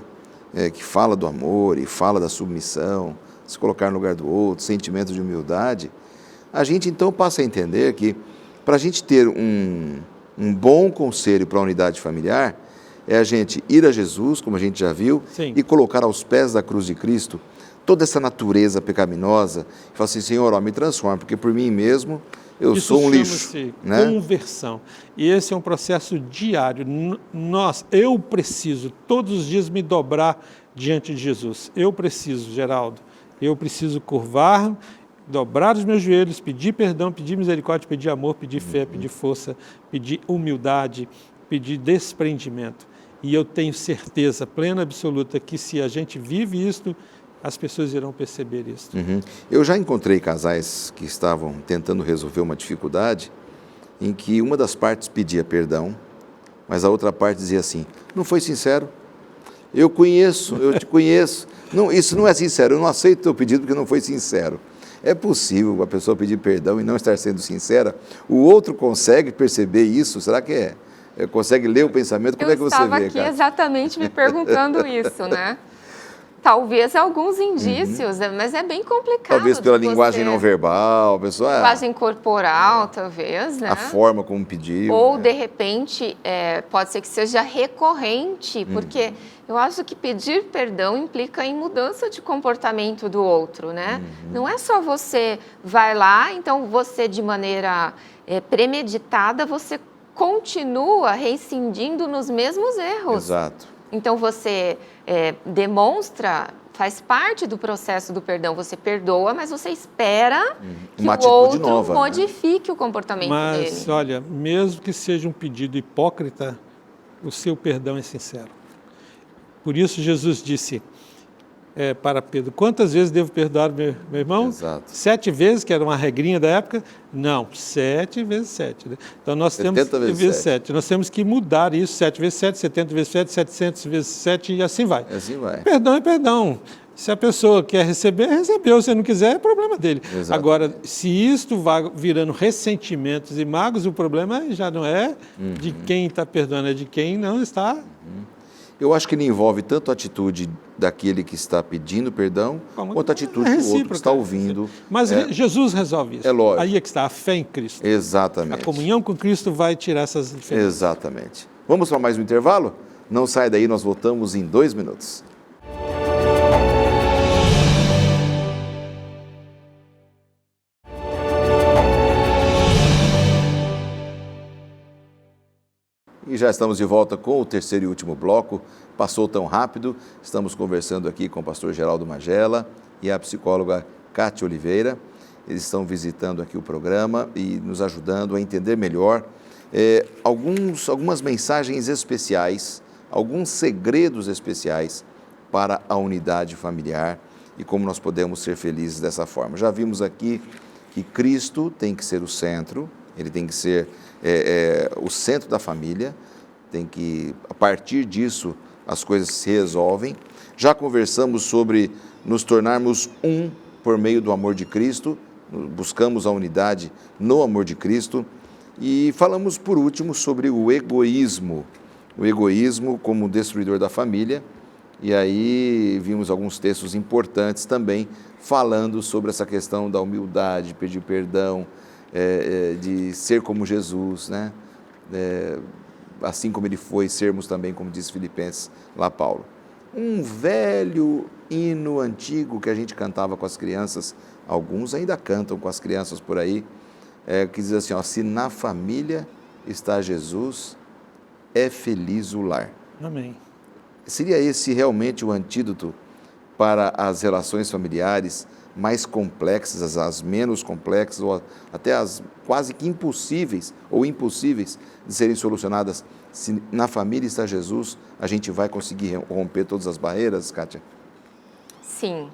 que fala do amor e fala da submissão, se colocar no lugar do outro, sentimento de humildade, a gente então passa a entender que para a gente ter um bom conselho para a unidade familiar, é a gente ir a Jesus, como a gente já viu, Sim. e colocar aos pés da cruz de Cristo toda essa natureza pecaminosa, e falar assim, Senhor, me transforma, porque por mim mesmo eu Isso sou um lixo. chama-se Né? conversão. E esse é um processo diário. Eu preciso todos os dias me dobrar diante de Jesus. Eu preciso, Geraldo, eu preciso curvar, dobrar os meus joelhos, pedir perdão, pedir misericórdia, pedir amor, pedir fé, pedir força, pedir humildade, pedir desprendimento. E eu tenho certeza plena, absoluta, que se a gente vive isto, as pessoas irão perceber isso. Eu já encontrei casais que estavam tentando resolver uma dificuldade em que uma das partes pedia perdão, mas a outra parte dizia assim, não foi sincero, eu te conheço, não, isso não é sincero, eu não aceito o teu pedido porque não foi sincero. É possível a pessoa pedir perdão e não estar sendo sincera? O outro consegue perceber isso? Será que consegue ler o pensamento? Como é que você vê, Eu estava aqui Kátia? exatamente me perguntando isso, né? talvez alguns indícios, mas é bem complicado. Talvez pela linguagem não verbal, a pessoa... Linguagem corporal, talvez, né? A forma como pediu. Ou, de repente, pode ser que seja recorrente, porque eu acho que pedir perdão implica em mudança de comportamento do outro, né? Não é só você vai lá, então você, de maneira premeditada, você continua reincidindo nos mesmos erros. Exato. Então, você demonstra, faz parte do processo do perdão. Você perdoa, mas você espera que o outro nova, modifique o comportamento dele. Mas, olha, mesmo que seja um pedido hipócrita, o seu perdão é sincero. Por isso, Jesus disse para Pedro, quantas vezes devo perdoar meu irmão? Exato. 7 vezes, que era uma regrinha da época? Não, 7 vezes 7. Né? Então, nós temos 70 vezes 7. Nós temos que mudar isso, 7 vezes 7, 70 vezes 7, 700 vezes 7 e assim vai. Assim vai. Perdão é perdão. Se a pessoa quer receber, recebeu. Se não quiser, é problema dele. Exatamente. Agora, se isto vai virando ressentimentos e mágoas, o problema já não é de quem está perdoando, é de quem não está. Eu acho que ele envolve tanto a atitude daquele que está pedindo perdão, quanto a atitude do outro que está ouvindo. Mas Jesus resolve isso. É lógico. Aí é que está a fé em Cristo. Exatamente. A comunhão com Cristo vai tirar essas diferenças. Exatamente. Vamos para mais um intervalo? Não sai daí, nós voltamos em 2 minutos. E já estamos de volta com o terceiro e último bloco. Passou tão rápido. Estamos conversando aqui com o pastor Geraldo Magela e a psicóloga Cátia Oliveira. Eles estão visitando aqui o programa e nos ajudando a entender melhor algumas mensagens especiais, alguns segredos especiais para a unidade familiar e como nós podemos ser felizes dessa forma. Já vimos aqui que Cristo tem que ser o centro, ele tem que ser o centro da família, tem que, a partir disso, as coisas se resolvem. Já conversamos sobre nos tornarmos um por meio do amor de Cristo, buscamos a unidade no amor de Cristo e falamos, por último, sobre o egoísmo como destruidor da família, e aí vimos alguns textos importantes também falando sobre essa questão da humildade, pedir perdão, de ser como Jesus, né? Assim como ele foi, sermos também, como diz Filipenses lá Paulo. Um velho hino antigo que a gente cantava com as crianças, alguns ainda cantam com as crianças por aí, que diz assim, se na família está Jesus, é feliz o lar. Amém. Seria esse realmente o antídoto para as relações familiares mais complexas, as menos complexas, ou até as quase que impossíveis ou impossíveis de serem solucionadas? Se na família está Jesus, a gente vai conseguir romper todas as barreiras, Kátia? Sim.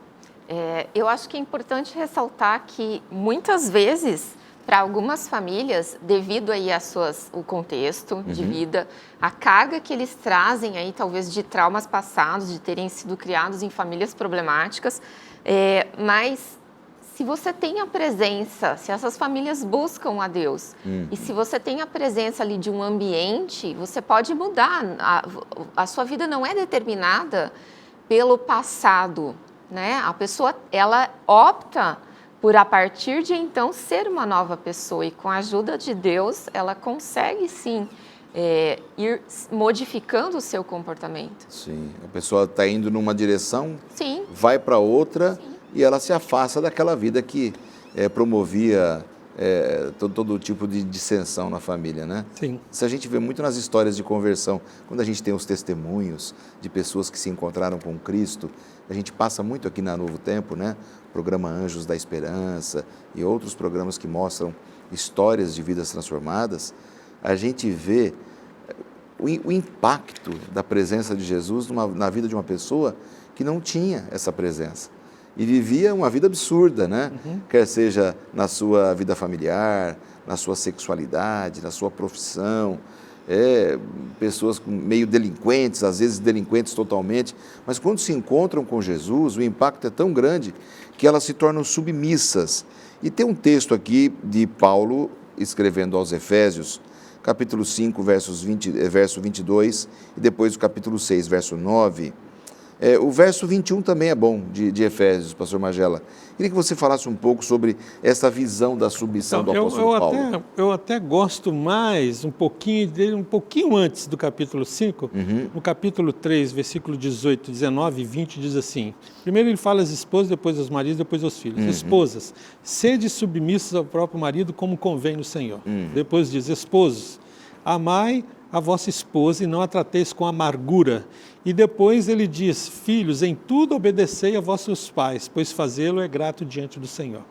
Eu acho que é importante ressaltar que, muitas vezes, para algumas famílias, devido aí o contexto de vida, a carga que eles trazem aí, talvez de traumas passados, de terem sido criados em famílias problemáticas, mas se você tem a presença, se essas famílias buscam a Deus, e se você tem a presença ali de um ambiente, você pode mudar. A sua vida não é determinada pelo passado, né? A pessoa, ela opta por, a partir de então, ser uma nova pessoa, e com a ajuda de Deus, ela consegue sim ir modificando o seu comportamento. Sim, a pessoa está indo numa direção, Sim. vai para outra, Sim. E ela se afasta daquela vida que promovia todo tipo de dissensão na família, né? Sim. Isso a gente vê muito nas histórias de conversão, quando a gente tem os testemunhos de pessoas que se encontraram com Cristo, a gente passa muito aqui na Novo Tempo, né? Programa Anjos da Esperança e outros programas que mostram histórias de vidas transformadas, a gente vê o impacto da presença de Jesus na vida de uma pessoa que não tinha essa presença e vivia uma vida absurda, né? Quer seja na sua vida familiar, na sua sexualidade, na sua profissão, pessoas meio delinquentes, às vezes delinquentes totalmente, mas quando se encontram com Jesus, o impacto é tão grande que elas se tornam submissas. E tem um texto aqui de Paulo, escrevendo aos Efésios, capítulo 5, verso 22, e depois o capítulo 6, verso 9, O verso 21 também é bom, de Efésios, pastor Magela. Queria que você falasse um pouco sobre essa visão da submissão do apóstolo Paulo. Eu até gosto mais um pouquinho dele, um pouquinho antes do capítulo 5, no capítulo 3, versículo 18, 19 e 20, diz assim, primeiro ele fala às esposas, depois aos maridos, depois aos filhos. Esposas, sede submissas ao próprio marido como convém no Senhor. Depois diz, esposos, amai a vossa esposa e não a trateis com amargura. E depois ele diz, filhos, em tudo obedecei a vossos pais, pois fazê-lo é grato diante do Senhor.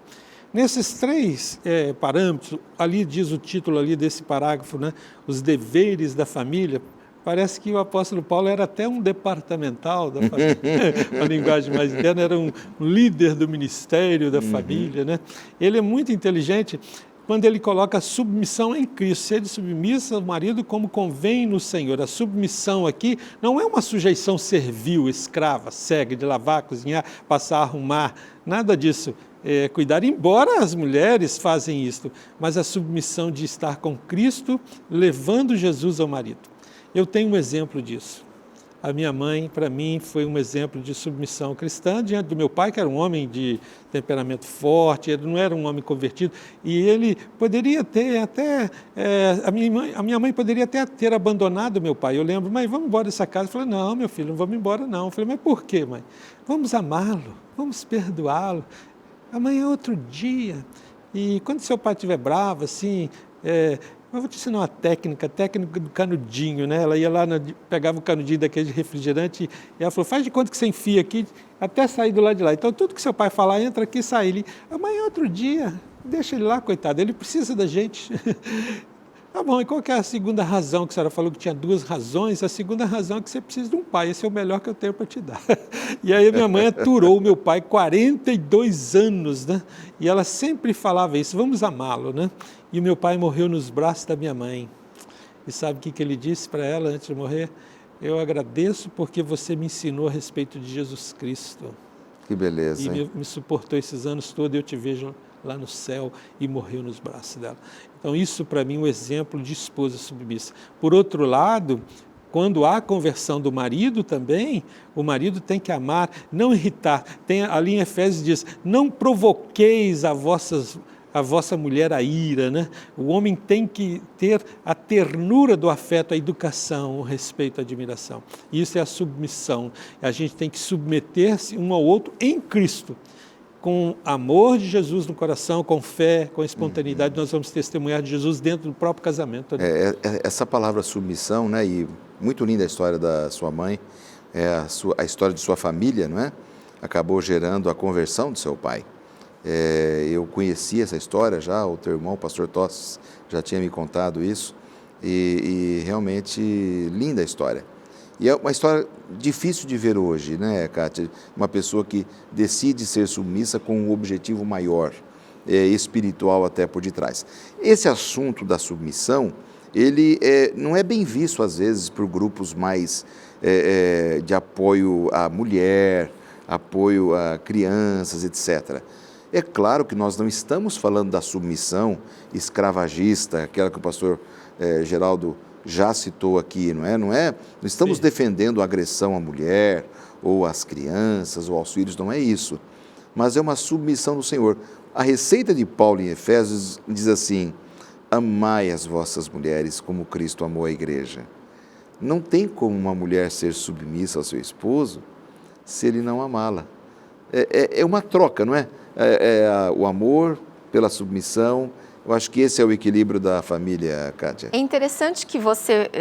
Nesses três parâmetros, ali diz o título ali desse parágrafo, né, os deveres da família, parece que o apóstolo Paulo era até um departamental da família, a linguagem mais interna, era um líder do ministério da família, né? Ele é muito inteligente quando ele coloca a submissão em Cristo, sede submissa ao marido como convém no Senhor. A submissão aqui não é uma sujeição servil, escrava, cega, de lavar, cozinhar, passar, arrumar, nada disso. Cuidar, embora as mulheres fazem isto, mas a submissão de estar com Cristo, levando Jesus ao marido. Eu tenho um exemplo disso. A minha mãe, para mim, foi um exemplo de submissão cristã diante do meu pai, que era um homem de temperamento forte, ele não era um homem convertido, e ele poderia ter até, a minha mãe poderia até ter abandonado meu pai. Eu lembro, mãe, vamos embora dessa casa. Eu falei, não, meu filho, não vamos embora não. Eu falei, mas por quê, mãe? Vamos amá-lo, vamos perdoá-lo. Amanhã é outro dia. E quando seu pai estiver bravo, assim, eu vou te ensinar uma técnica do canudinho, né? Ela ia lá, pegava o canudinho daquele de refrigerante e ela falou, faz de conta que você enfia aqui até sair do lado de lá. Então, tudo que seu pai falar, entra aqui e sai. Ele, amanhã é outro dia, deixa ele lá, coitado, ele precisa da gente. Tá bom, e qual que é a segunda razão que a senhora falou que tinha duas razões? A segunda razão é que você precisa de um pai, esse é o melhor que eu tenho para te dar. E aí minha mãe aturou o meu pai 42 anos, né? E ela sempre falava isso, vamos amá-lo, né? E o meu pai morreu nos braços da minha mãe. E sabe o que ele disse para ela antes de morrer? Eu agradeço porque você me ensinou a respeito de Jesus Cristo. Que beleza, e me suportou esses anos todos, eu te vejo lá no céu, e morreu nos braços dela. Então isso para mim é um exemplo de esposa submissa. Por outro lado, quando há conversão do marido também, o marido tem que amar, não irritar. Ali em Efésios diz, não provoqueis a vossa mulher a ira, né? O homem tem que ter a ternura do afeto, a educação, o respeito, a admiração. Isso é a submissão. A gente tem que submeter-se um ao outro em Cristo. Com amor de Jesus no coração, com fé, com espontaneidade, nós vamos testemunhar de Jesus dentro do próprio casamento. Né? Essa palavra submissão, né? E muito linda a história da sua mãe, a história de sua família, não é? Acabou gerando a conversão do seu pai. Eu conheci essa história já, o teu irmão, o pastor Tosses, já tinha me contado isso, e realmente linda a história. E é uma história difícil de ver hoje, né, Kátia? Uma pessoa que decide ser submissa com um objetivo maior, espiritual até por detrás. Esse assunto da submissão, ele não é bem visto às vezes por grupos mais de apoio à mulher, apoio a crianças, etc. É claro que nós não estamos falando da submissão escravagista, aquela que o pastor Geraldo já citou aqui, não estamos Sim. defendendo a agressão à mulher, ou às crianças, ou aos filhos, não é isso. Mas é uma submissão do Senhor. A receita de Paulo em Efésios diz assim, amai as vossas mulheres como Cristo amou a igreja. Não tem como uma mulher ser submissa ao seu esposo se ele não amá-la. É uma troca, não é? O amor pela submissão. Eu acho que esse é o equilíbrio da família, Kátia. É interessante que você,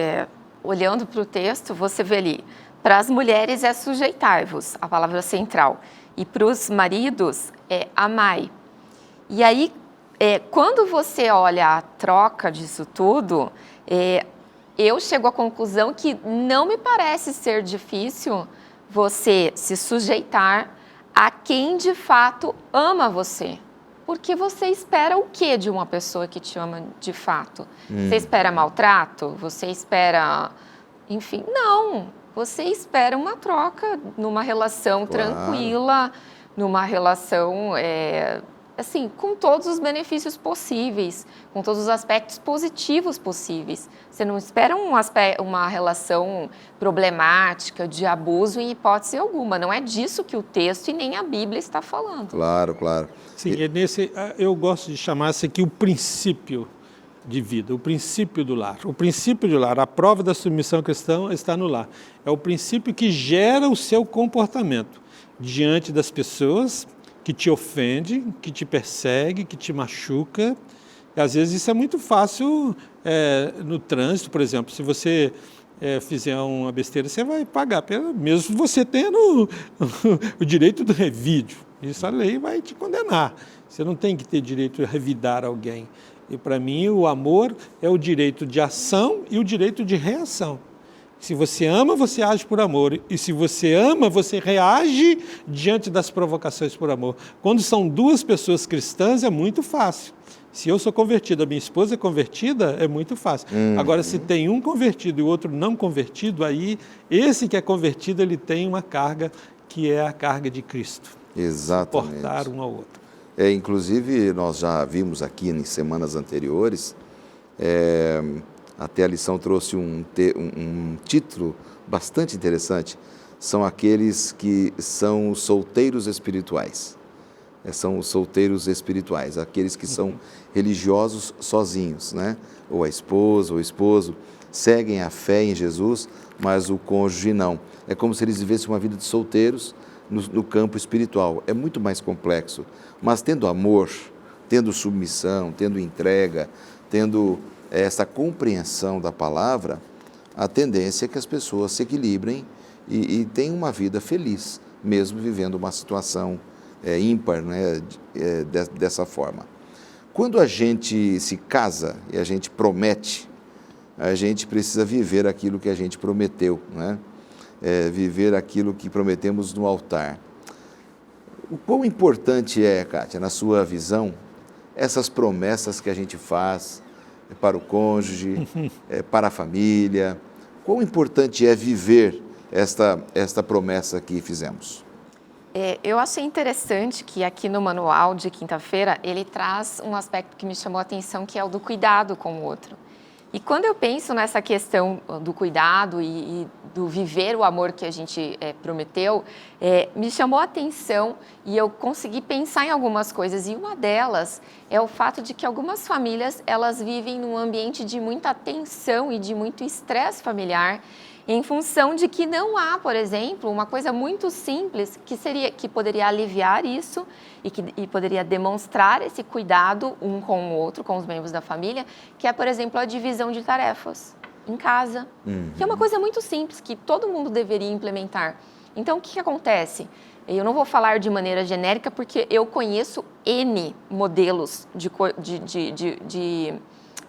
olhando para o texto, você vê ali, para as mulheres é sujeitai-vos, a palavra central, e para os maridos é amai. E aí, quando você olha a troca disso tudo, eu chego à conclusão que não me parece ser difícil você se sujeitar a quem de fato ama você. Porque você espera o quê de uma pessoa que te ama de fato? Você espera maltrato? Você espera... Enfim, não. Você espera uma troca numa relação tranquila, numa relação assim, com todos os benefícios possíveis, com todos os aspectos positivos possíveis. Você não espera uma relação problemática, de abuso em hipótese alguma. Não é disso que o texto e nem a Bíblia está falando. Claro, claro. Sim, eu gosto de chamar isso aqui o princípio de vida, o princípio do lar. O princípio do lar, a prova da submissão cristã está no lar. É o princípio que gera o seu comportamento diante das pessoas que te ofende, que te persegue, que te machuca. E, às vezes isso é muito fácil no trânsito, por exemplo. Se você fizer uma besteira, você vai pagar, mesmo você tendo o direito do revídio. Isso a lei vai te condenar. Você não tem que ter direito de revidar alguém. E para mim o amor é o direito de ação e o direito de reação. Se você ama, você age por amor. E se você ama, você reage diante das provocações por amor. Quando são duas pessoas cristãs, é muito fácil. Se eu sou convertido, a minha esposa é convertida, é muito fácil. Agora, se tem um convertido e o outro não convertido, aí esse que é convertido, ele tem uma carga que é a carga de Cristo. Exatamente. Suportar um ao outro. Inclusive, nós já vimos aqui em semanas anteriores, até a lição trouxe um título bastante interessante, são aqueles que são solteiros espirituais. São os solteiros espirituais, aqueles que são religiosos sozinhos, né? Ou a esposa ou o esposo, seguem a fé em Jesus, mas o cônjuge não. É como se eles vivessem uma vida de solteiros no campo espiritual. É muito mais complexo, mas tendo amor, tendo submissão, tendo entrega, tendo essa compreensão da palavra, a tendência é que as pessoas se equilibrem e tenham uma vida feliz, mesmo vivendo uma situação ímpar, né, dessa forma. Quando a gente se casa e a gente promete, a gente precisa viver aquilo que a gente prometeu, né? Viver aquilo que prometemos no altar. O quão importante é, Kátia, na sua visão, essas promessas que a gente faz para o cônjuge, para a família? Quão importante é viver esta promessa que fizemos? Eu achei interessante que aqui no manual de quinta-feira, ele traz um aspecto que me chamou a atenção, que é o do cuidado com o outro. E quando eu penso nessa questão do cuidado e do viver o amor que a gente prometeu, me chamou a atenção e eu consegui pensar em algumas coisas. E uma delas é o fato de que algumas famílias, elas vivem num ambiente de muita tensão e de muito estresse familiar, em função de que não há, por exemplo, uma coisa muito simples que poderia aliviar isso e poderia demonstrar esse cuidado um com o outro, com os membros da família, que é, por exemplo, a divisão de tarefas em casa, que é uma coisa muito simples, que todo mundo deveria implementar. Então, o que acontece? Eu não vou falar de maneira genérica, porque eu conheço N modelos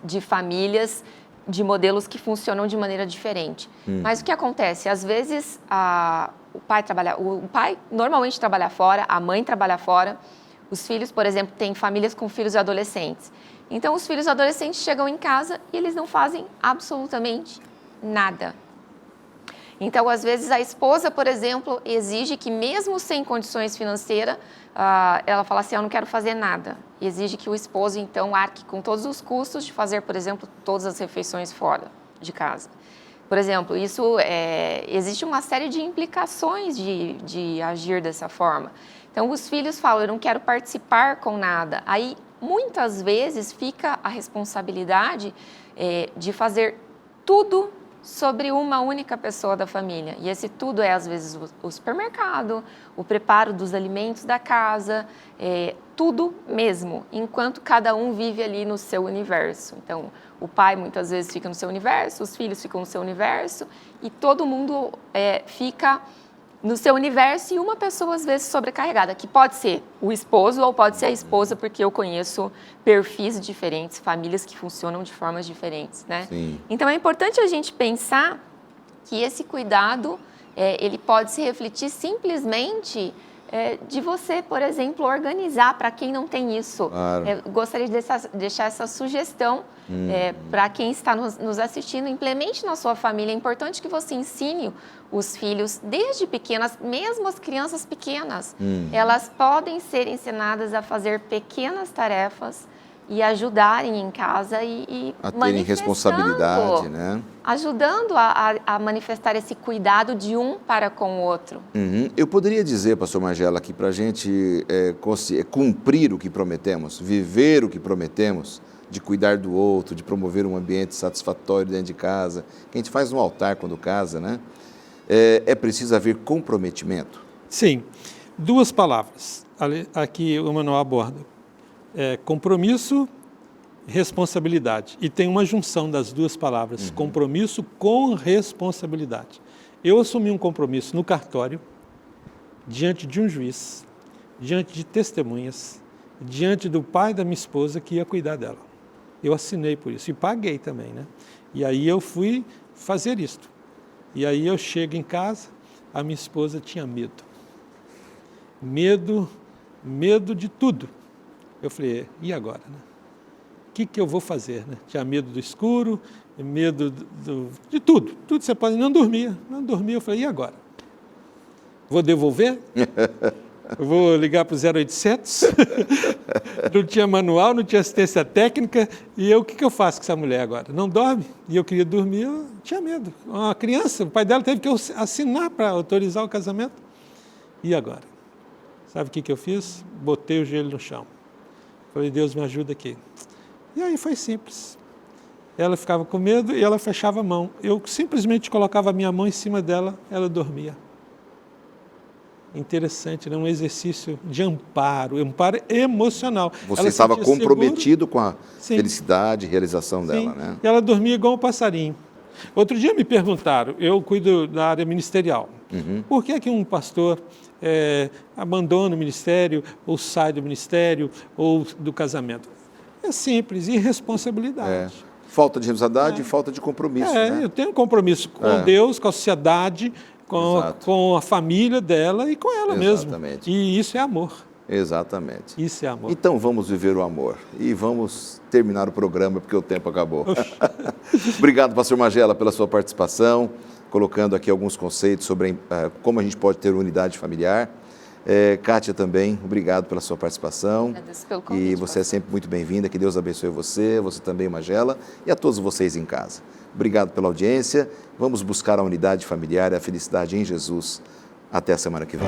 de famílias, de modelos que funcionam de maneira diferente. Mas o que acontece? Às vezes, o pai normalmente trabalha fora, a mãe trabalha fora, os filhos, por exemplo, têm famílias com filhos adolescentes. Então, os filhos adolescentes chegam em casa e eles não fazem absolutamente nada. Então, às vezes, a esposa, por exemplo, exige que, mesmo sem condições financeiras, ela fala assim, eu não quero fazer nada. E exige que o esposo, então, arque com todos os custos de fazer, por exemplo, todas as refeições fora de casa. Por exemplo, existe uma série de implicações de agir dessa forma. Então, os filhos falam, eu não quero participar com nada. Aí, muitas vezes, fica a responsabilidade de fazer tudo sobre uma única pessoa da família. E esse tudo às vezes, o supermercado, o preparo dos alimentos da casa, tudo mesmo, enquanto cada um vive ali no seu universo. Então, o pai muitas vezes fica no seu universo, os filhos ficam no seu universo, e todo mundo fica no seu universo, e uma pessoa às vezes sobrecarregada, que pode ser o esposo ou pode ser a esposa, porque eu conheço perfis diferentes, famílias que funcionam de formas diferentes, né? Sim. Então é importante a gente pensar que esse cuidado, ele pode se refletir simplesmente de você, por exemplo, organizar para quem não tem isso. Claro. Gostaria de deixar essa sugestão para quem está nos assistindo. Implemente na sua família. É importante que você ensine os filhos desde pequenas, mesmo as crianças pequenas. Elas podem ser ensinadas a fazer pequenas tarefas e ajudarem em casa e a terem responsabilidade, né? Ajudando a manifestar esse cuidado de um para com o outro. Eu poderia dizer, pastor Magela, que para a gente cumprir o que prometemos, viver o que prometemos, de cuidar do outro, de promover um ambiente satisfatório dentro de casa, que a gente faz no altar quando casa, né? É preciso haver comprometimento. Sim, 2 palavras, aqui o manual aborda. Compromisso, responsabilidade. E tem uma junção das 2 palavras, compromisso com responsabilidade. Eu assumi um compromisso no cartório, diante de um juiz, diante de testemunhas, diante do pai da minha esposa que ia cuidar dela. Eu assinei por isso e paguei também, né? E aí eu fui fazer isto. E aí eu chego em casa, a minha esposa tinha medo. Medo de tudo. Eu falei, e agora, né? O que eu vou fazer, né? Tinha medo do escuro, medo de tudo. Tudo você pode, não dormia. Eu falei, e agora? Vou devolver? Eu vou ligar para o 0800? Não tinha manual, não tinha assistência técnica. E eu, o que eu faço com essa mulher agora? Não dorme? E eu queria dormir, eu tinha medo. Uma criança, o pai dela teve que assinar para autorizar o casamento. E agora? Sabe o que eu fiz? Botei o joelho no chão. Falei, Deus, me ajuda aqui. E aí foi simples. Ela ficava com medo e ela fechava a mão. Eu simplesmente colocava a minha mão em cima dela, ela dormia. Interessante, né? Um exercício de amparo emocional. Você ela estava comprometido seguro. com a felicidade e realização dela, né? E ela dormia igual um passarinho. Outro dia me perguntaram, eu cuido da área ministerial, por que um pastor abandona o ministério, ou sai do ministério, ou do casamento? É simples, irresponsabilidade. Falta de responsabilidade e falta de compromisso, né? Eu tenho um compromisso com Deus, com a sociedade, com a família dela e com ela mesma. E isso é amor. Exatamente. Isso é amor. Então vamos viver o amor e vamos terminar o programa porque o tempo acabou. Obrigado, pastor Magela, pela sua participação, colocando aqui alguns conceitos sobre como a gente pode ter unidade familiar. Kátia também, obrigado pela sua participação. Agradeço pelo convite, e você é sempre muito bem-vinda, que Deus abençoe você também, Magela, e a todos vocês em casa. Obrigado pela audiência, vamos buscar a unidade familiar e a felicidade em Jesus. Até a semana que vem.